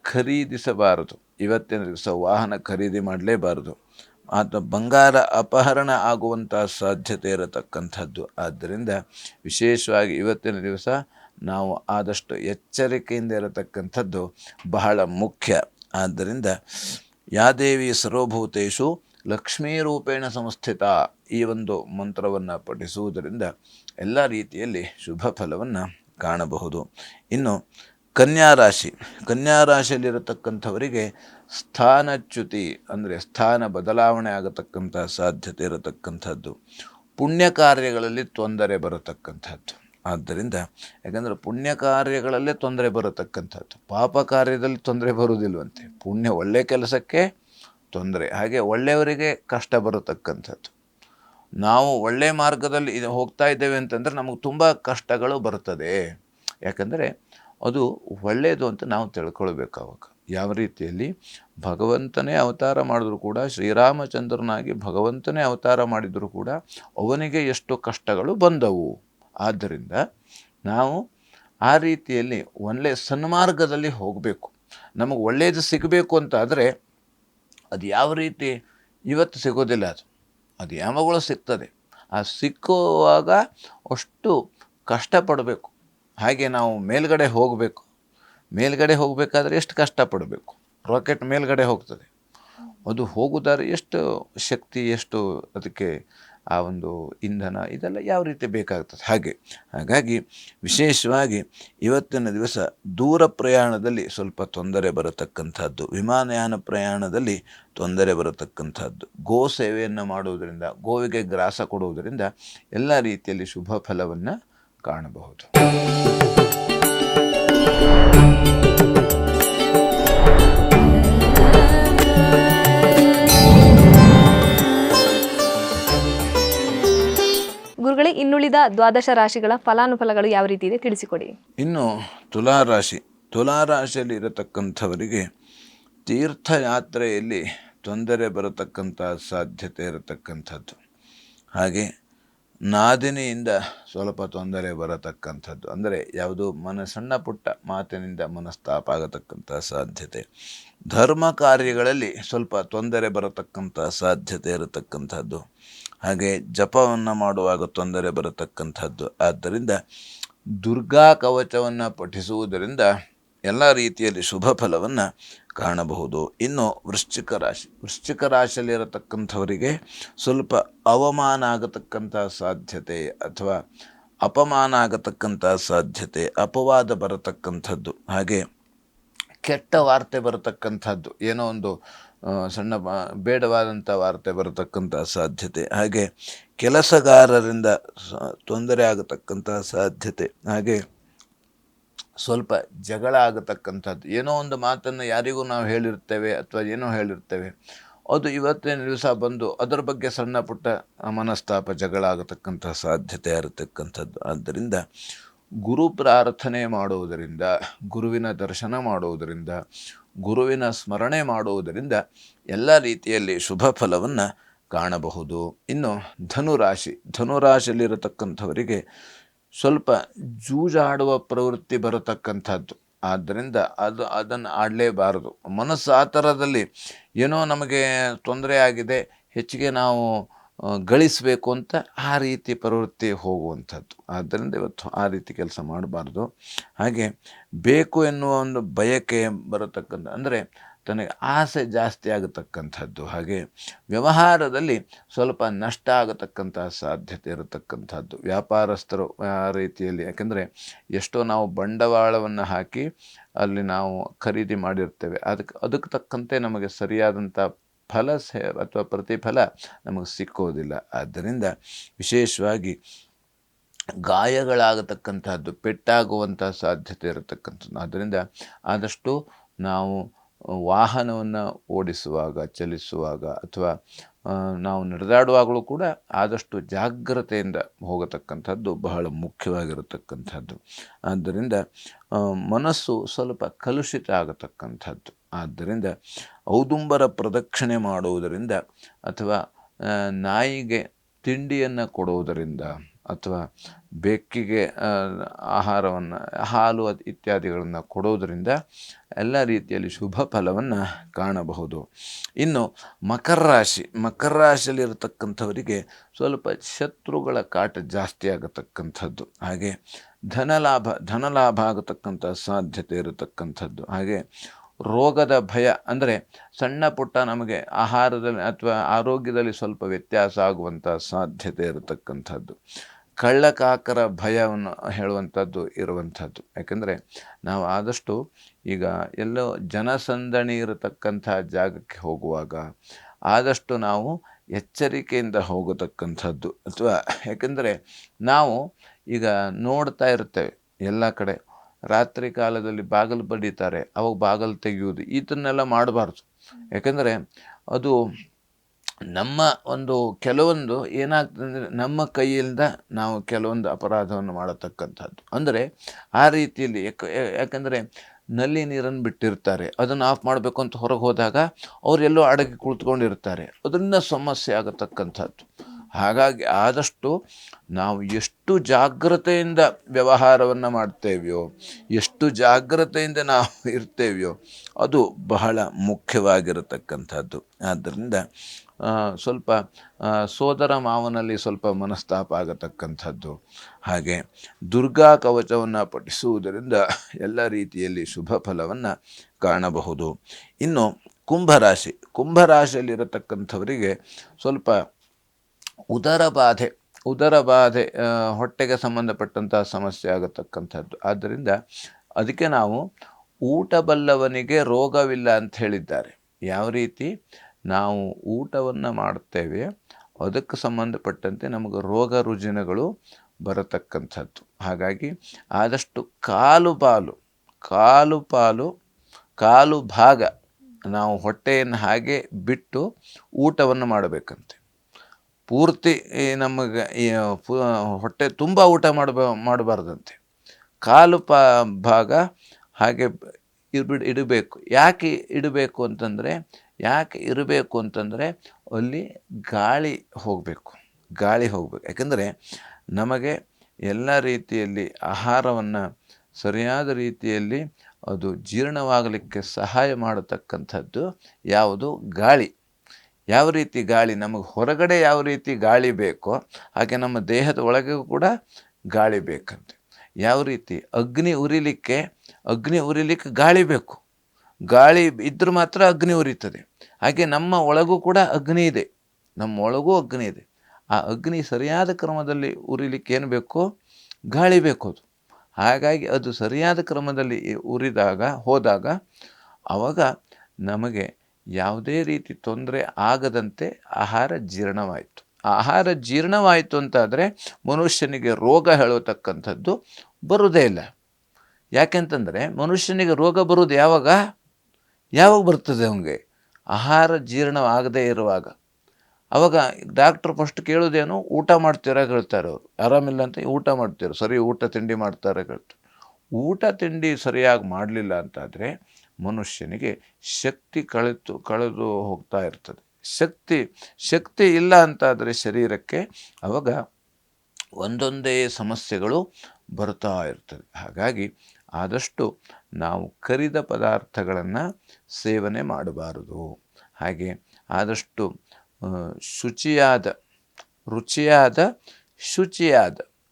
ಖರೀದಿಸಬಾರದು. ಇವತ್ತಿನ ದಿವಸ ವಾಹನ ಖರೀದಿ ಮಾಡಲೇಬಾರದು. ಬಂಗಾರ ಅಪಹರಣ ಆಗುವಂಥ ಸಾಧ್ಯತೆ ಇರತಕ್ಕಂಥದ್ದು. ಆದ್ದರಿಂದ ವಿಶೇಷವಾಗಿ ಇವತ್ತಿನ ದಿವಸ ನಾವು ಆದಷ್ಟು ಎಚ್ಚರಿಕೆಯಿಂದ ಇರತಕ್ಕಂಥದ್ದು ಬಹಳ ಮುಖ್ಯ. ಆದ್ದರಿಂದ ಯಾ ದೇವಿ ಸರ್ವಭೂತೇಷು ಲಕ್ಷ್ಮೀರೂಪೇಣ ಸಂಸ್ಥಿತ ಈ ಒಂದು ಮಂತ್ರವನ್ನು ಪಠಿಸುವುದರಿಂದ ಎಲ್ಲ ರೀತಿಯಲ್ಲಿ ಶುಭ ಫಲವನ್ನು ಕಾಣಬಹುದು. ಇನ್ನು ಕನ್ಯಾರಾಶಿಯಲ್ಲಿರತಕ್ಕಂಥವರಿಗೆ ಸ್ಥಾನಚ್ಯುತಿ ಅಂದರೆ ಸ್ಥಾನ ಬದಲಾವಣೆ ಆಗತಕ್ಕಂಥ ಸಾಧ್ಯತೆ ಇರತಕ್ಕಂಥದ್ದು. ಪುಣ್ಯ ಕಾರ್ಯಗಳಲ್ಲಿ ತೊಂದರೆ ಬರತಕ್ಕಂಥದ್ದು. ಆದ್ದರಿಂದ ಯಾಕಂದರೆ ಪುಣ್ಯ ಕಾರ್ಯಗಳಲ್ಲೇ ತೊಂದರೆ ಬರತಕ್ಕಂಥದ್ದು, ಪಾಪ ಕಾರ್ಯದಲ್ಲಿ ತೊಂದರೆ ಬರುವುದಿಲ್ವಂತೆ. ಒಳ್ಳೆಯ ಕೆಲಸಕ್ಕೆ ತೊಂದರೆ, ಹಾಗೆ ಒಳ್ಳೆಯವರಿಗೆ ಕಷ್ಟ ಬರತಕ್ಕಂಥದ್ದು. ನಾವು ಒಳ್ಳೆಯ ಮಾರ್ಗದಲ್ಲಿ ಹೋಗ್ತಾ ಇದ್ದೇವೆ ಅಂತಂದರೆ ನಮಗೆ ತುಂಬ ಕಷ್ಟಗಳು ಬರ್ತದೆ. ಯಾಕಂದರೆ ಅದು ಒಳ್ಳೆಯದು ಅಂತ ನಾವು ತಿಳ್ಕೊಳ್ಬೇಕು. ಅವಾಗ ಯಾವ ರೀತಿಯಲ್ಲಿ ಭಗವಂತನೇ ಅವತಾರ ಮಾಡಿದ್ರು ಕೂಡ, ಶ್ರೀರಾಮಚಂದ್ರನಾಗಿ ಭಗವಂತನೇ ಅವತಾರ ಮಾಡಿದರೂ ಕೂಡ ಅವನಿಗೆ ಎಷ್ಟು ಕಷ್ಟಗಳು ಬಂದವು. ಆದ್ದರಿಂದ ನಾವು ಆ ರೀತಿಯಲ್ಲಿ ಒಳ್ಳೆಯ ಸನ್ಮಾರ್ಗದಲ್ಲಿ ಹೋಗಬೇಕು. ನಮಗೆ ಒಳ್ಳೆಯದು ಸಿಗಬೇಕು ಅಂತಾದರೆ ಅದು ಯಾವ ರೀತಿ ಇವತ್ತು ಸಿಗೋದಿಲ್ಲ, ಅದು ಯಾವಾಗಲೂ ಸಿಗ್ತದೆ. ಆ ಸಿಕ್ಕುವಾಗ ಅಷ್ಟು ಕಷ್ಟಪಡಬೇಕು. ಹಾಗೆ ನಾವು ಮೇಲ್ಗಡೆ ಹೋಗಬೇಕಾದ್ರೆ ಎಷ್ಟು ಕಷ್ಟಪಡಬೇಕು. ರಾಕೆಟ್ ಮೇಲ್ಗಡೆ ಹೋಗ್ತದೆ, ಅದು ಹೋಗುವುದಾದ್ರೆ ಎಷ್ಟು ಶಕ್ತಿ, ಎಷ್ಟು ಅದಕ್ಕೆ ಆ ಒಂದು ಇಂಧನ ಇದೆಲ್ಲ ಯಾವ ರೀತಿ ಬೇಕಾಗ್ತದೆ ಹಾಗಾಗಿ ವಿಶೇಷವಾಗಿ ಇವತ್ತಿನ ದಿವಸ ದೂರ ಪ್ರಯಾಣದಲ್ಲಿ ಸ್ವಲ್ಪ ತೊಂದರೆ ಬರತಕ್ಕಂಥದ್ದು, ವಿಮಾನಯಾನ ಪ್ರಯಾಣದಲ್ಲಿ ತೊಂದರೆ ಬರತಕ್ಕಂಥದ್ದು, ಗೋ ಸೇವೆಯನ್ನು ಮಾಡುವುದರಿಂದ, ಗೋವಿಗೆ ಗ್ರಾಸ ಕೊಡುವುದರಿಂದ ಎಲ್ಲ ರೀತಿಯಲ್ಲಿ ಶುಭ ಫಲವನ್ನು ಕಾಣಬಹುದು. ಗುರುಗಳೇ, ಇನ್ನುಳಿದ ದ್ವಾದಶ ರಾಶಿಗಳ ಫಲಾನುಫಲಗಳು ಯಾವ ರೀತಿ ಇದೆ ತಿಳಿಸಿಕೊಡಿ. ಇನ್ನು ತುಲಾರಾಶಿಯಲ್ಲಿ ಇರತಕ್ಕಂಥವರಿಗೆ ತೀರ್ಥಯಾತ್ರೆಯಲ್ಲಿ ತೊಂದರೆ ಬರತಕ್ಕಂಥ ಸಾಧ್ಯತೆ ಇರತಕ್ಕಂಥದ್ದು, ಹಾಗೆ ನಾದಿನಿಯಿಂದ ಸ್ವಲ್ಪ ತೊಂದರೆ ಬರತಕ್ಕಂಥದ್ದು, ಅಂದರೆ ಯಾವುದು ಸಣ್ಣ ಪುಟ್ಟ ಮಾತಿನಿಂದ ಮನಸ್ತಾಪ ಆಗತಕ್ಕಂಥ ಸಾಧ್ಯತೆ, ಧರ್ಮ ಕಾರ್ಯಗಳಲ್ಲಿ ಸ್ವಲ್ಪ ತೊಂದರೆ ಬರತಕ್ಕಂಥ ಸಾಧ್ಯತೆ ಇರತಕ್ಕಂಥದ್ದು, ಹಾಗೆ ಜಪವನ್ನು ಮಾಡುವಾಗ ತೊಂದರೆ ಬರತಕ್ಕಂಥದ್ದು. ಆದ್ದರಿಂದ ದುರ್ಗಾ ಕವಚವನ್ನು ಪಠಿಸುವುದರಿಂದ ಎಲ್ಲ ರೀತಿಯಲ್ಲಿ ಶುಭ ಫಲವನ್ನು ಕಾಣಬಹುದು. ಇನ್ನು ವೃಶ್ಚಿಕ ರಾಶಿಯಲ್ಲಿರತಕ್ಕಂಥವರಿಗೆ ಸ್ವಲ್ಪ ಅವಮಾನ ಆಗತಕ್ಕಂಥ ಸಾಧ್ಯತೆ ಅಥವಾ ಅಪಮಾನ ಆಗತಕ್ಕಂಥ ಸಾಧ್ಯತೆ, ಅಪವಾದ ಬರತಕ್ಕಂಥದ್ದು, ಹಾಗೆ ಕೆಟ್ಟ ವಾರ್ತೆ ಬರತಕ್ಕಂಥದ್ದು, ಏನೋ ಒಂದು ಸಣ್ಣ ಬೇಡವಾದಂಥ ವಾರ್ತೆ ಬರತಕ್ಕಂಥ ಸಾಧ್ಯತೆ, ಹಾಗೆ ಕೆಲಸಗಾರರಿಂದ ತೊಂದರೆ ಆಗತಕ್ಕಂಥ ಸಾಧ್ಯತೆ, ಹಾಗೆ ಸ್ವಲ್ಪ ಜಗಳ ಆಗತಕ್ಕಂಥದ್ದು, ಏನೋ ಒಂದು ಮಾತನ್ನು ಯಾರಿಗೂ ನಾವು ಹೇಳಿರ್ತೇವೆ ಅಥವಾ ಏನೋ ಹೇಳಿರ್ತೇವೆ, ಅದು ಇವತ್ತಿನ ದಿವಸ ಬಂದು ಅದರ ಬಗ್ಗೆ ಸಣ್ಣ ಪುಟ್ಟ ಮನಸ್ತಾಪ ಜಗಳ ಆಗತಕ್ಕಂಥ ಸಾಧ್ಯತೆ ಇರತಕ್ಕಂಥದ್ದು. ಆದ್ದರಿಂದ ಗುರು ಪ್ರಾರ್ಥನೆ ಮಾಡುವುದರಿಂದ, ಗುರುವಿನ ದರ್ಶನ ಮಾಡುವುದರಿಂದ, ಗುರುವಿನ ಸ್ಮರಣೆ ಮಾಡುವುದರಿಂದ ಎಲ್ಲ ರೀತಿಯಲ್ಲಿ ಶುಭ ಫಲವನ್ನು ಕಾಣಬಹುದು. ಇನ್ನು ಧನುರಾಶಿಯಲ್ಲಿರತಕ್ಕಂಥವರಿಗೆ ಸ್ವಲ್ಪ ಜೂಜಾಡುವ ಪ್ರವೃತ್ತಿ ಬರತಕ್ಕಂಥದ್ದು, ಆದ್ದರಿಂದ ಅದನ್ನು ಆಡಲೇಬಾರದು. ಮನಸ್ಸು ಆ ಥರದಲ್ಲಿ ಏನೋ ನಮಗೆ ತೊಂದರೆ ಆಗಿದೆ, ಹೆಚ್ಚಿಗೆ ನಾವು ಗಳಿಸಬೇಕು ಅಂತ ಆ ರೀತಿ ಪ್ರವೃತ್ತಿ ಹೋಗುವಂಥದ್ದು. ಆದ್ದರಿಂದ ಇವತ್ತು ಆ ರೀತಿ ಕೆಲಸ ಮಾಡಬಾರ್ದು. ಹಾಗೆ ಬೇಕು ಎನ್ನುವ ಒಂದು ಬಯಕೆ ಬರತಕ್ಕಂಥ, ಅಂದರೆ ತನಗೆ ಆಸೆ ಜಾಸ್ತಿ ಆಗತಕ್ಕಂಥದ್ದು, ಹಾಗೆ ವ್ಯವಹಾರದಲ್ಲಿ ಸ್ವಲ್ಪ ನಷ್ಟ ಆಗತಕ್ಕಂಥ ಸಾಧ್ಯತೆ ಇರತಕ್ಕಂಥದ್ದು. ವ್ಯಾಪಾರಸ್ಥರು ಆ ರೀತಿಯಲ್ಲಿ, ಯಾಕೆಂದರೆ ಎಷ್ಟೋ ನಾವು ಬಂಡವಾಳವನ್ನು ಹಾಕಿ ಅಲ್ಲಿ ನಾವು ಖರೀದಿ ಮಾಡಿರ್ತೇವೆ, ಅದಕ್ಕೆ ತಕ್ಕಂತೆ ನಮಗೆ ಸರಿಯಾದಂಥ ಫಲ ಅಥವಾ ಪ್ರತಿಫಲ ನಮಗೆ ಸಿಕ್ಕೋದಿಲ್ಲ. ಆದ್ದರಿಂದ ವಿಶೇಷವಾಗಿ ಗಾಯಗಳಾಗತಕ್ಕಂಥದ್ದು, ಪೆಟ್ಟಾಗುವಂಥ ಸಾಧ್ಯತೆ ಇರತಕ್ಕಂಥದ್ದು. ಆದ್ದರಿಂದ ಆದಷ್ಟು ನಾವು ವಾಹನವನ್ನು ಓಡಿಸುವಾಗ, ಚಲಿಸುವಾಗ ಅಥವಾ ನಾವು ನಡೆದಾಡುವಾಗಲೂ ಕೂಡ ಆದಷ್ಟು ಜಾಗ್ರತೆಯಿಂದ ಹೋಗತಕ್ಕಂಥದ್ದು ಬಹಳ ಮುಖ್ಯವಾಗಿರತಕ್ಕಂಥದ್ದು. ಆದ್ದರಿಂದ ಮನಸ್ಸು ಸ್ವಲ್ಪ ಕಲುಷಿತ ಆಗತಕ್ಕಂಥದ್ದು. ಆದ್ದರಿಂದ ಔದುಂಬರ ಪ್ರದಕ್ಷಿಣೆ ಮಾಡುವುದರಿಂದ ಅಥವಾ ನಾಯಿಗೆ ತಿಂಡಿಯನ್ನು ಕೊಡುವುದರಿಂದ ಅಥವಾ ಬೆಕ್ಕಿಗೆ ಆಹಾರವನ್ನು, ಹಾಲು ಇತ್ಯಾದಿಗಳನ್ನು ಕೊಡುವುದರಿಂದ ಎಲ್ಲ ರೀತಿಯಲ್ಲಿ ಶುಭ ಫಲವನ್ನು ಕಾಣಬಹುದು. ಇನ್ನು ಮಕರ ರಾಶಿಯಲ್ಲಿರತಕ್ಕಂಥವರಿಗೆ ಸ್ವಲ್ಪ ಶತ್ರುಗಳ ಕಾಟ ಜಾಸ್ತಿ ಆಗತಕ್ಕಂಥದ್ದು, ಹಾಗೆ ಧನಲಾಭ ಆಗತಕ್ಕಂಥ ಸಾಧ್ಯತೆ ಇರತಕ್ಕಂಥದ್ದು, ಹಾಗೆ ರೋಗದ ಭಯ, ಅಂದರೆ ಸಣ್ಣ ಪುಟ್ಟ ನಮಗೆ ಆಹಾರದಲ್ಲಿ ಅಥವಾ ಆರೋಗ್ಯದಲ್ಲಿ ಸ್ವಲ್ಪ ವ್ಯತ್ಯಾಸ ಆಗುವಂಥ ಸಾಧ್ಯತೆ ಇರತಕ್ಕಂಥದ್ದು, ಕಳ್ಳಕಾಕರ ಭಯವನ್ನು ಹೇಳುವಂಥದ್ದು ಇರುವಂಥದ್ದು. ಯಾಕೆಂದರೆ ನಾವು ಆದಷ್ಟು ಈಗ ಎಲ್ಲೋ ಜನಸಂದಣಿ ಇರತಕ್ಕಂಥ ಜಾಗಕ್ಕೆ ಹೋಗುವಾಗ ಆದಷ್ಟು ನಾವು ಎಚ್ಚರಿಕೆಯಿಂದ ಹೋಗತಕ್ಕಂಥದ್ದು. ಅಥವಾ ಯಾಕೆಂದರೆ ನಾವು ಈಗ ನೋಡ್ತಾ ಇರ್ತೇವೆ ಎಲ್ಲ ಕಡೆ ರಾತ್ರಿ ಕಾಲದಲ್ಲಿ ಬಾಗಿಲು ಬಡಿತಾರೆ, ಅವಾಗ ಬಾಗಿಲು ತೆಗೆಯುವುದು, ಇದನ್ನೆಲ್ಲ ಮಾಡಬಾರ್ದು. ಯಾಕೆಂದರೆ ಅದು ನಮ್ಮ ಒಂದು ಕೆಲವೊಂದು ಏನಾಗ್ತದೆ ಅಂದರೆ ನಮ್ಮ ಕೈಯಿಂದ ನಾವು ಕೆಲವೊಂದು ಅಪರಾಧವನ್ನು ಮಾಡತಕ್ಕಂಥದ್ದು. ಅಂದರೆ ಆ ರೀತಿಯಲ್ಲಿ ಯಾಕೆಂದರೆ ನಲ್ಲಿ ನೀರನ್ನು ಬಿಟ್ಟಿರ್ತಾರೆ, ಅದನ್ನು ಆಫ್ ಮಾಡಬೇಕು ಅಂತ ಹೊರಗೆ ಹೋದಾಗ ಅವರೆಲ್ಲೋ ಅಡಗಿ ಕುಳಿತುಕೊಂಡಿರ್ತಾರೆ, ಅದರಿಂದ ಸಮಸ್ಯೆ ಆಗತಕ್ಕಂಥದ್ದು. ಹಾಗಾಗಿ ಆದಷ್ಟು ನಾವು ಎಷ್ಟು ಜಾಗ್ರತೆಯಿಂದ ವ್ಯವಹಾರವನ್ನು ಮಾಡ್ತೇವೆಯೋ, ಎಷ್ಟು ಜಾಗ್ರತೆಯಿಂದ ನಾವು ಇರ್ತೇವೆಯೋ ಅದು ಬಹಳ ಮುಖ್ಯವಾಗಿರತಕ್ಕಂಥದ್ದು. ಆದ್ದರಿಂದ ಸ್ವಲ್ಪ ಸೋದರ ಮಾವನಲ್ಲಿ ಸ್ವಲ್ಪ ಮನಸ್ತಾಪ ಆಗತಕ್ಕಂಥದ್ದು, ಹಾಗೆ ದುರ್ಗಾ ಕವಚವನ್ನು ಪಠಿಸುವುದರಿಂದ ಎಲ್ಲ ರೀತಿಯಲ್ಲಿ ಶುಭ ಫಲವನ್ನು ಕಾಣಬಹುದು. ಇನ್ನು ಕುಂಭರಾಶಿಯಲ್ಲಿರತಕ್ಕಂಥವರಿಗೆ ಸ್ವಲ್ಪ ಉದರ ಬಾಧೆ ಹೊಟ್ಟೆಗೆ ಸಂಬಂಧಪಟ್ಟಂತಹ ಸಮಸ್ಯೆ ಆಗತಕ್ಕಂಥದ್ದು. ಆದ್ದರಿಂದ ಅದಕ್ಕೆ ನಾವು ಊಟ ಬಲ್ಲವನಿಗೆ ರೋಗವಿಲ್ಲ ಅಂತ ಹೇಳಿದ್ದಾರೆ. ಯಾವ ರೀತಿ ನಾವು ಊಟವನ್ನು ಮಾಡುತ್ತೇವೆ ಅದಕ್ಕೆ ಸಂಬಂಧಪಟ್ಟಂತೆ ನಮಗೆ ರೋಗ ರುಜಿನಗಳು ಬರತಕ್ಕಂಥದ್ದು. ಹಾಗಾಗಿ ಆದಷ್ಟು ಕಾಲು ಭಾಗ ನಾವು ಹೊಟ್ಟೆಯನ್ನು ಹಾಗೆ ಬಿಟ್ಟು ಊಟವನ್ನು ಮಾಡಬೇಕಂತೆ. ಪೂರ್ತಿ ನಮಗೆ ಹೊಟ್ಟೆ ತುಂಬ ಊಟ ಮಾಡಬಾರ್ದಂತೆ. ಭಾಗ ಹಾಗೆ ಇಡಬೇಕು. ಯಾಕೆ ಇರಬೇಕು ಅಂತಂದರೆ ಅಲ್ಲಿ ಗಾಳಿ ಹೋಗಬೇಕು. ಯಾಕೆಂದರೆ ನಮಗೆ ಎಲ್ಲ ರೀತಿಯಲ್ಲಿ ಆಹಾರವನ್ನು ಸರಿಯಾದ ರೀತಿಯಲ್ಲಿ ಅದು ಜೀರ್ಣವಾಗಲಿಕ್ಕೆ ಸಹಾಯ ಮಾಡತಕ್ಕಂಥದ್ದು ಯಾವುದು? ಗಾಳಿ. ಯಾವ ರೀತಿ ಗಾಳಿ ನಮಗೆ ಹೊರಗಡೆ ಯಾವ ರೀತಿ ಗಾಳಿ ಬೇಕೋ ಹಾಗೆ ನಮ್ಮ ದೇಹದ ಒಳಗೆ ಕೂಡ ಗಾಳಿ ಬೇಕಂತೆ. ಯಾವ ರೀತಿ ಅಗ್ನಿ ಉರಿಲಿಕ್ಕೆ ಗಾಳಿ ಬೇಕು. ಗಾಳಿ ಇದ್ರೂ ಮಾತ್ರ ಅಗ್ನಿ ಉರಿತದೆ. ಹಾಗೆ ನಮ್ಮ ಒಳಗೂ ಕೂಡ ಅಗ್ನಿ ಇದೆ. ಆ ಅಗ್ನಿ ಸರಿಯಾದ ಕ್ರಮದಲ್ಲಿ ಉರಿಲಿಕ್ಕೆ ಏನು ಬೇಕು? ಗಾಳಿ ಬೇಕು. ಹಾಗಾಗಿ ಅದು ಸರಿಯಾದ ಕ್ರಮದಲ್ಲಿ ಹೋದಾಗ ಆವಾಗ ನಮಗೆ ಯಾವುದೇ ರೀತಿ ತೊಂದರೆ ಆಗದಂತೆ ಆಹಾರ ಜೀರ್ಣವಾಯಿತು ಅಂತಾದರೆ ಮನುಷ್ಯನಿಗೆ ರೋಗ ಹೇಳತಕ್ಕಂಥದ್ದು ಬರುವುದೇ ಇಲ್ಲ. ಯಾಕೆಂತಂದರೆ ಮನುಷ್ಯನಿಗೆ ರೋಗ ಬರುವುದು ಯಾವಾಗ ಬರ್ತದೆ? ಅವನಿಗೆ ಆಹಾರ ಜೀರ್ಣವಾಗದೇ ಇರುವಾಗ. ಅವಾಗ ಡಾಕ್ಟ್ರ್ ಫಸ್ಟ್ ಕೇಳೋದೇನು? ಊಟ ಮಾಡ್ತೀರಾ ಹೇಳ್ತಾರೆ ಅವರು. ಆರಾಮಿಲ್ಲ ಅಂತ ಊಟ ಮಾಡ್ತೀರ, ಸರಿ ಊಟ ತಿಂಡಿ ಮಾಡ್ತಾರೆ ಹೇಳ್ತಾರೆ. ಊಟ ತಿಂಡಿ ಸರಿಯಾಗಿ ಮಾಡಲಿಲ್ಲ ಅಂತಾದರೆ ಮನುಷ್ಯನಿಗೆ ಶಕ್ತಿ ಕಳೆದು ಹೋಗ್ತಾ ಇರ್ತದೆ. ಶಕ್ತಿ ಇಲ್ಲ ಅಂತಾದರೆ ಶರೀರಕ್ಕೆ ಅವಾಗ ಒಂದೊಂದೇ ಸಮಸ್ಯೆಗಳು ಬರ್ತಾ ಇರ್ತದೆ. ಹಾಗಾಗಿ ಆದಷ್ಟು ನಾವು ಕರಿದ ಪದಾರ್ಥಗಳನ್ನು ಸೇವನೆ ಮಾಡಬಾರದು. ಹಾಗೆ ಆದಷ್ಟು ಶುಚಿಯಾದ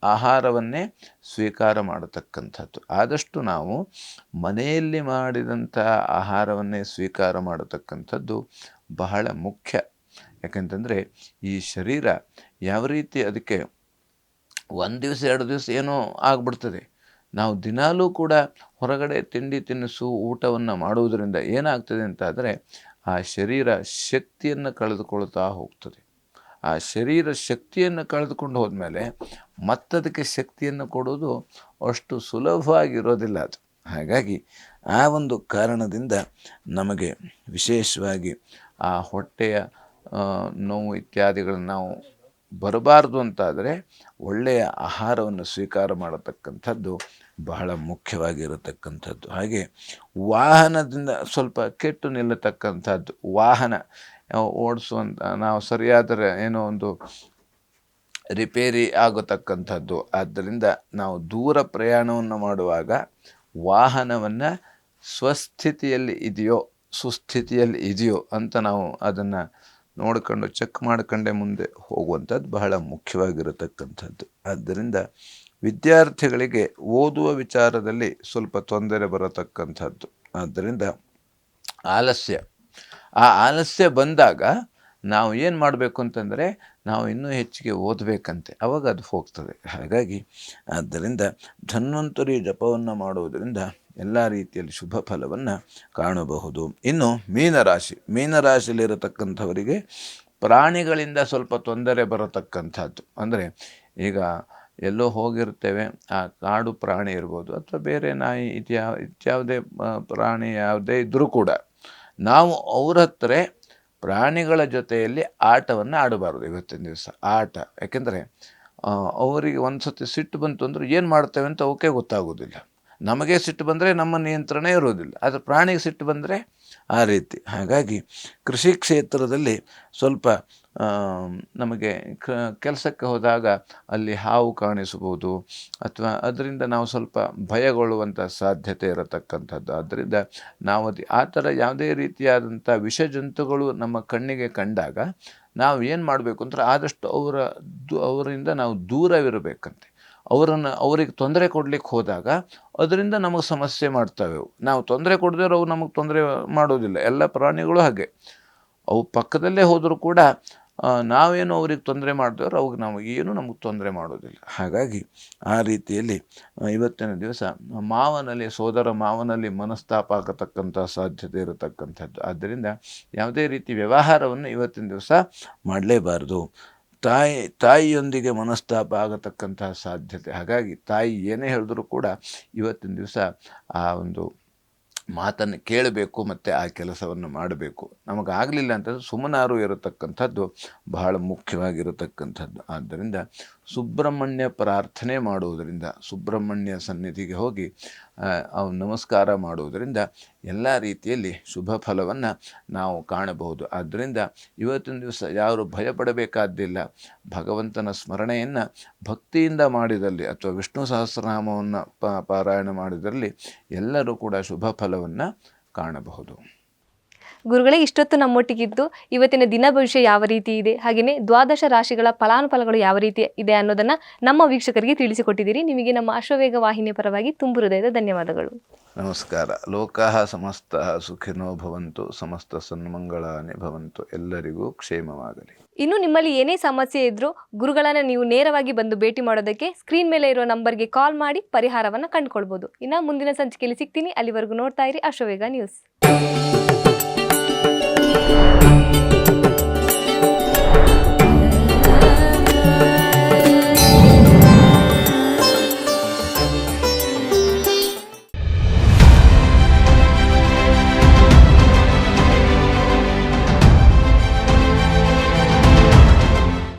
ಆಹಾರವನ್ನೇ ಸ್ವೀಕಾರ ಮಾಡತಕ್ಕಂಥದ್ದು. ಆದಷ್ಟು ನಾವು ಮನೆಯಲ್ಲಿ ಮಾಡಿದಂಥ ಆಹಾರವನ್ನೇ ಸ್ವೀಕಾರ ಮಾಡತಕ್ಕಂಥದ್ದು ಬಹಳ ಮುಖ್ಯ. ಯಾಕೆಂತಂದರೆ ಈ ಶರೀರ ಯಾವ ರೀತಿ ಅದಕ್ಕೆ 1 ದಿವಸ 2 ದಿವಸ ಏನೋ ಆಗಿಬಿಡ್ತದೆ. ನಾವು ದಿನಾಲೂ ಕೂಡ ಹೊರಗಡೆ ತಿಂಡಿ ತಿನಿಸು ಊಟವನ್ನು ಮಾಡುವುದರಿಂದ ಏನಾಗ್ತದೆ ಅಂತಾದರೆ ಆ ಶರೀರ ಶಕ್ತಿಯನ್ನು ಕಳೆದುಕೊಳ್ತಾ ಹೋಗ್ತದೆ. ಆ ಶರೀರ ಶಕ್ತಿಯನ್ನು ಕಳೆದುಕೊಂಡು ಹೋದ್ಮೇಲೆ ಮತ್ತದಕ್ಕೆ ಶಕ್ತಿಯನ್ನು ಕೊಡೋದು ಅಷ್ಟು ಸುಲಭವಾಗಿರೋದಿಲ್ಲ ಅದು. ಹಾಗಾಗಿ ಆ ಒಂದು ಕಾರಣದಿಂದ ನಮಗೆ ವಿಶೇಷವಾಗಿ ಆ ಹೊಟ್ಟೆಯ ನೋವು ಇತ್ಯಾದಿಗಳನ್ನು ನಾವು ಬರಬಾರ್ದು ಅಂತಾದರೆ ಒಳ್ಳೆಯ ಆಹಾರವನ್ನು ಸ್ವೀಕಾರ ಮಾಡತಕ್ಕಂಥದ್ದು ಬಹಳ ಮುಖ್ಯವಾಗಿರತಕ್ಕಂಥದ್ದು. ಹಾಗೆ ವಾಹನದಿಂದ ಸ್ವಲ್ಪ ಕೆಟ್ಟು ನಿಲ್ಲತಕ್ಕಂಥದ್ದು, ವಾಹನ ಓಡಿಸುವಂಥ ನಾವು ಸರಿಯಾದ ಏನೋ ಒಂದು ರಿಪೇರಿ ಆಗತಕ್ಕಂಥದ್ದು. ಆದ್ದರಿಂದ ನಾವು ದೂರ ಪ್ರಯಾಣವನ್ನು ಮಾಡುವಾಗ ವಾಹನವನ್ನು ಸ್ವಸ್ಥಿತಿಯಲ್ಲಿ ಇದೆಯೋ ಸುಸ್ಥಿತಿಯಲ್ಲಿ ಇದೆಯೋ ಅಂತ ನಾವು ಅದನ್ನು ನೋಡಿಕೊಂಡು ಚೆಕ್ ಮಾಡ್ಕೊಂಡೇ ಮುಂದೆ ಹೋಗುವಂಥದ್ದು ಬಹಳ ಮುಖ್ಯವಾಗಿರತಕ್ಕಂಥದ್ದು. ಆದ್ದರಿಂದ ವಿದ್ಯಾರ್ಥಿಗಳಿಗೆ ಓದುವ ವಿಚಾರದಲ್ಲಿ ಸ್ವಲ್ಪ ತೊಂದರೆ ಬರತಕ್ಕಂಥದ್ದು. ಆದ್ದರಿಂದ ಆಲಸ್ಯ ಬಂದಾಗ ನಾವು ಏನು ಮಾಡಬೇಕು ಅಂತಂದರೆ ನಾವು ಇನ್ನೂ ಹೆಚ್ಚಿಗೆ ಓದಬೇಕಂತೆ, ಅವಾಗ ಅದು ಹೋಗ್ತದೆ. ಹಾಗಾಗಿ ಆದ್ದರಿಂದ ಧನ್ವಂತರಿ ಜಪವನ್ನು ಮಾಡುವುದರಿಂದ ಎಲ್ಲ ರೀತಿಯಲ್ಲಿ ಶುಭ ಫಲವನ್ನು ಕಾಣಬಹುದು. ಇನ್ನು ಮೀನರಾಶಿಯಲ್ಲಿರತಕ್ಕಂಥವರಿಗೆ ಪ್ರಾಣಿಗಳಿಂದ ಸ್ವಲ್ಪ ತೊಂದರೆ ಬರತಕ್ಕಂಥದ್ದು. ಅಂದರೆ ಈಗ ಎಲ್ಲೋ ಹೋಗಿರ್ತೇವೆ, ಆ ಕಾಡು ಪ್ರಾಣಿ ಇರ್ಬೋದು ಅಥವಾ ಬೇರೆ ನಾಯಿ ಇತ್ಯಾವುದೇ ಪ್ರಾಣಿ ಯಾವುದೇ ಇದ್ದರೂ ಕೂಡ ನಾವು ಅವ್ರ ಹತ್ರ ಪ್ರಾಣಿಗಳ ಜೊತೆಯಲ್ಲಿ ಆಟವನ್ನು ಆಡಬಾರ್ದು. ಇವತ್ತಿನ ದಿವಸ ಯಾಕೆಂದರೆ ಅವರಿಗೆ ಒಂದು ಸತಿ ಸಿಟ್ಟು ಬಂತು ಅಂದರೆ ಏನು ಮಾಡ್ತೇವೆ ಅಂತ ಅವಕ್ಕೆ ಗೊತ್ತಾಗೋದಿಲ್ಲ. ನಮಗೆ ಸಿಟ್ಟು ಬಂದರೆ ನಮ್ಮ ನಿಯಂತ್ರಣ ಇರೋದಿಲ್ಲ, ಆದರೆ ಪ್ರಾಣಿಗೆ ಸಿಟ್ಟು ಬಂದರೆ ಆ ರೀತಿ. ಹಾಗಾಗಿ ಕೃಷಿ ಕ್ಷೇತ್ರದಲ್ಲಿ ಸ್ವಲ್ಪ ನಮಗೆ ಕೆಲಸಕ್ಕೆ ಹೋದಾಗ ಅಲ್ಲಿ ಹಾವು ಕಾಣಿಸ್ಬೋದು ಅಥವಾ ಅದರಿಂದ ನಾವು ಸ್ವಲ್ಪ ಭಯಗೊಳ್ಳುವಂಥ ಸಾಧ್ಯತೆ ಇರತಕ್ಕಂಥದ್ದು. ಆದ್ದರಿಂದ ನಾವು ಆ ಥರ ಯಾವುದೇ ರೀತಿಯಾದಂಥ ವಿಷಜಂತುಗಳು ನಮ್ಮ ಕಣ್ಣಿಗೆ ಕಂಡಾಗ ನಾವು ಏನು ಮಾಡಬೇಕು ಅಂದರೆ ಆದಷ್ಟು ಅವರಿಂದ ನಾವು ದೂರವಿರಬೇಕಂತೆ. ಅವರಿಗೆ ತೊಂದರೆ ಕೊಡಲಿಕ್ಕೆ ಹೋದಾಗ ಅದರಿಂದ ನಮಗೆ ಸಮಸ್ಯೆ ಮಾಡ್ತವೆ. ನಾವು ತೊಂದರೆ ಕೊಡದೇ ಅವು ನಮಗೆ ತೊಂದರೆ ಮಾಡೋದಿಲ್ಲ. ಎಲ್ಲ ಪ್ರಾಣಿಗಳು ಹಾಗೆ, ಅವು ಪಕ್ಕದಲ್ಲೇ ಹೋದರೂ ಕೂಡ ನಾವೇನು ಅವ್ರಿಗೆ ತೊಂದರೆ ಮಾಡಿದವರು ಅವಾಗ ನಾವು ಏನು ನಮಗೆ ತೊಂದರೆ ಮಾಡೋದಿಲ್ಲ. ಹಾಗಾಗಿ ಆ ರೀತಿಯಲ್ಲಿ ಇವತ್ತಿನ ದಿವಸ ಸೋದರ ಮಾವನಲ್ಲಿ ಮನಸ್ತಾಪ ಆಗತಕ್ಕಂಥ ಸಾಧ್ಯತೆ ಇರತಕ್ಕಂಥದ್ದು. ಆದ್ದರಿಂದ ಯಾವುದೇ ರೀತಿ ವ್ಯವಹಾರವನ್ನು ಇವತ್ತಿನ ದಿವಸ ಮಾಡಲೇಬಾರ್ದು. ತಾಯಿಯೊಂದಿಗೆ ಮನಸ್ತಾಪ ಆಗತಕ್ಕಂತಹ ಸಾಧ್ಯತೆ. ಹಾಗಾಗಿ ತಾಯಿ ಏನೇ ಹೇಳಿದ್ರು ಕೂಡ ಇವತ್ತಿನ ದಿವಸ ಆ ಒಂದು ಮಾತನ್ನು ಕೇಳಬೇಕು ಮತ್ತು ಆ ಕೆಲಸವನ್ನು ಮಾಡಬೇಕು. ನಮಗಾಗಲಿಲ್ಲ ಅಂತಂದರೆ ಸುಮ್ಮನಾರು ಇರತಕ್ಕಂಥದ್ದು ಬಹಳ ಮುಖ್ಯವಾಗಿರತಕ್ಕಂಥದ್ದು. ಆದ್ದರಿಂದ ಸುಬ್ರಹ್ಮಣ್ಯ ಪ್ರಾರ್ಥನೆ ಮಾಡುವುದರಿಂದ, ಸುಬ್ರಹ್ಮಣ್ಯ ಸನ್ನಿಧಿಗೆ ಹೋಗಿ ನಮಸ್ಕಾರ ಮಾಡುವುದರಿಂದ ಎಲ್ಲ ರೀತಿಯಲ್ಲಿ ಶುಭ ಫಲವನ್ನು ನಾವು ಕಾಣಬಹುದು. ಆದ್ದರಿಂದ ಇವತ್ತಿನ ದಿವಸ ಯಾರು ಭಯಪಡಬೇಕಾದ್ದಿಲ್ಲ. ಭಗವಂತನ ಸ್ಮರಣೆಯನ್ನು ಭಕ್ತಿಯಿಂದ ಮಾಡಿದಲ್ಲಿ ಅಥವಾ ವಿಷ್ಣು ಸಹಸ್ರನಾಮವನ್ನು ಪಾರಾಯಣ ಮಾಡಿದಲ್ಲಿ ಎಲ್ಲರೂ ಕೂಡ ಶುಭ ಫಲವನ್ನು ಕಾಣಬಹುದು. ಗುರುಗಳೇ, ಇಷ್ಟೊತ್ತು ನಮ್ಮೊಟ್ಟಿಗಿದ್ದು ಇವತ್ತಿನ ದಿನ ಭವಿಷ್ಯ ಯಾವ ರೀತಿ ಇದೆ, ಹಾಗೆಯೇ ದ್ವಾದಶ ರಾಶಿಗಳ ಫಲಾನುಫಲಗಳು ಯಾವ ರೀತಿ ಇದೆ ಅನ್ನೋದನ್ನು ನಮ್ಮ ವೀಕ್ಷಕರಿಗೆ ತಿಳಿಸಿಕೊಟ್ಟಿದ್ದೀರಿ. ನಿಮಗೆ ನಮ್ಮ ಅಶ್ವವೇಗ ವಾಹಿನಿಯ ಪರವಾಗಿ ತುಂಬು ಹೃದಯದ ಧನ್ಯವಾದಗಳು. ನಮಸ್ಕಾರ. ಲೋಕಾಃ ಸಮಸ್ತಃ ಸುಖಿನೋ ಭವಂತು, ಸಮಸ್ತ ಸನ್ಮಂಗಳಾನಿ ಭವಂತು. ಎಲ್ಲರಿಗೂ ಕ್ಷೇಮವಾಗಲಿ. ಇನ್ನು ನಿಮ್ಮಲ್ಲಿ ಏನೇ ಸಮಸ್ಯೆ ಇದ್ರೂ ಗುರುಗಳನ್ನು ನೀವು ನೇರವಾಗಿ ಬಂದು ಭೇಟಿ ಮಾಡೋದಕ್ಕೆ ಸ್ಕ್ರೀನ್ ಮೇಲೆ ಇರೋ ನಂಬರ್ಗೆ ಕಾಲ್ ಮಾಡಿ ಪರಿಹಾರವನ್ನು ಕಂಡುಕೊಳ್ಬೋದು. ಇನ್ನು ಮುಂದಿನ ಸಂಚಿಕೆಯಲ್ಲಿ ಸಿಗ್ತೀನಿ. ಅಲ್ಲಿವರೆಗೂ ನೋಡ್ತಾ ಇರಿ ಅಶ್ವವೇಗ ನ್ಯೂಸ್.